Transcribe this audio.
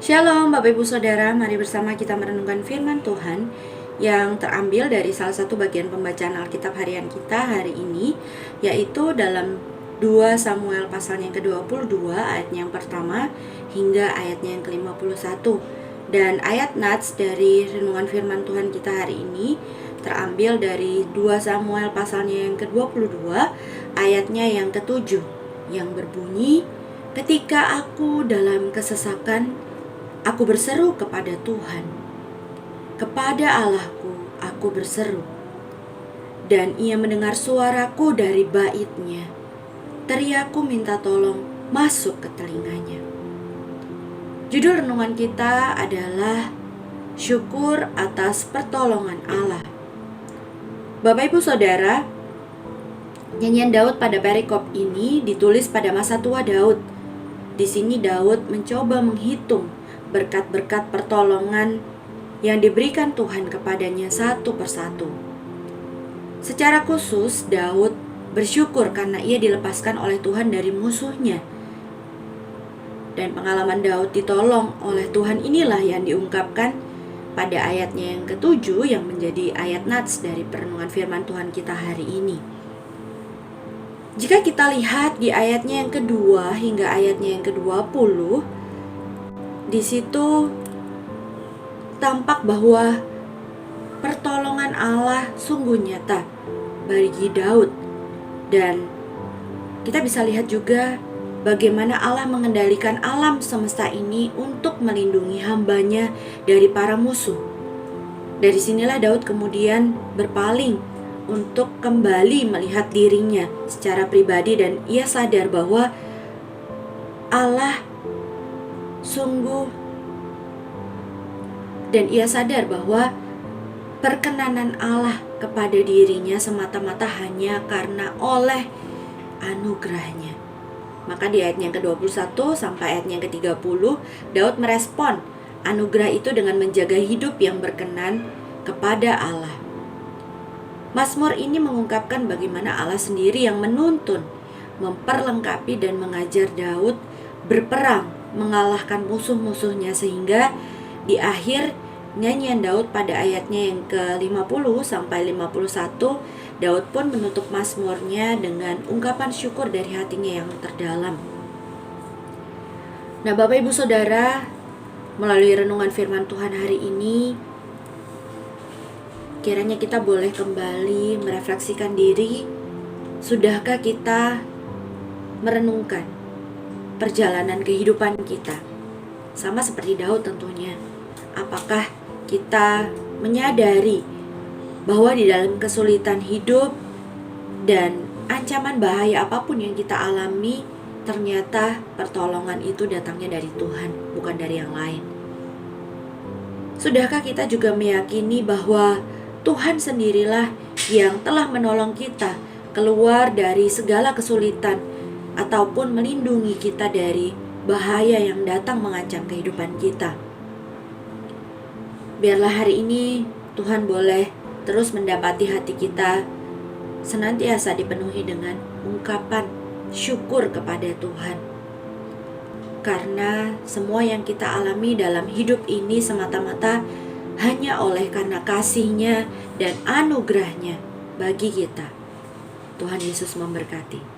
Shalom Bapak Ibu Saudara, mari bersama kita merenungkan firman Tuhan yang terambil dari salah satu bagian pembacaan Alkitab harian kita hari ini, yaitu dalam 2 Samuel pasal yang ke-22 ayatnya yang pertama hingga ayatnya yang ke-51. Dan ayat nats dari renungan firman Tuhan kita hari ini terambil dari 2 Samuel pasalnya yang ke-22 ayatnya yang ke-7 yang berbunyi, "Ketika aku dalam kesesakan, aku berseru kepada Tuhan, kepada Allahku aku berseru, dan Ia mendengar suaraku dari bait-Nya. Teriakku minta tolong masuk ke telinganya." Judul renungan kita adalah syukur atas pertolongan Allah. Bapak Ibu Saudara, nyanyian Daud pada perikop ini ditulis pada masa tua Daud. Di sini Daud mencoba menghitung berkat-berkat pertolongan yang diberikan Tuhan kepadanya satu persatu. Secara khusus, Daud bersyukur karena ia dilepaskan oleh Tuhan dari musuhnya. Dan pengalaman Daud ditolong oleh Tuhan inilah yang diungkapkan pada ayatnya yang ke-7 yang menjadi ayat nats dari perenungan firman Tuhan kita hari ini. Jika kita lihat di ayatnya yang kedua hingga ayatnya yang ke-20, di situ tampak bahwa pertolongan Allah sungguh nyata bagi Daud. Dan kita bisa lihat juga bagaimana Allah mengendalikan alam semesta ini untuk melindungi hambanya dari para musuh. Dari sinilah Daud kemudian berpaling untuk kembali melihat dirinya secara pribadi, dan ia sadar bahwa Allah sungguh, dan ia sadar bahwa perkenanan Allah kepada dirinya semata-mata hanya karena oleh anugerahnya. Maka di ayat yang ke-21 sampai ayat yang ke-30, Daud merespon anugerah itu dengan menjaga hidup yang berkenan kepada Allah. Mazmur ini mengungkapkan bagaimana Allah sendiri yang menuntun, memperlengkapi dan mengajar Daud berperang, mengalahkan musuh-musuhnya, sehingga di akhir nyanyian Daud pada ayatnya yang ke-50 sampai 51, Daud pun menutup mazmurnya dengan ungkapan syukur dari hatinya yang terdalam. Nah, Bapak Ibu Saudara, melalui renungan firman Tuhan hari ini, kiranya kita boleh kembali merefleksikan diri. Sudahkah kita merenungkan perjalanan kehidupan kita? Sama seperti Daud tentunya. Apakah kita menyadari bahwa di dalam kesulitan hidup dan ancaman bahaya apapun yang kita alami, ternyata pertolongan itu datangnya dari Tuhan, bukan dari yang lain? Sudahkah kita juga meyakini bahwa Tuhan sendirilah yang telah menolong kita keluar dari segala kesulitan ataupun melindungi kita dari bahaya yang datang mengancam kehidupan kita? Biarlah hari ini Tuhan boleh terus mendapati hati kita senantiasa dipenuhi dengan ungkapan syukur kepada Tuhan. Karena semua yang kita alami dalam hidup ini semata-mata hanya oleh karena kasih-Nya dan anugerah-Nya bagi kita. Tuhan Yesus memberkati.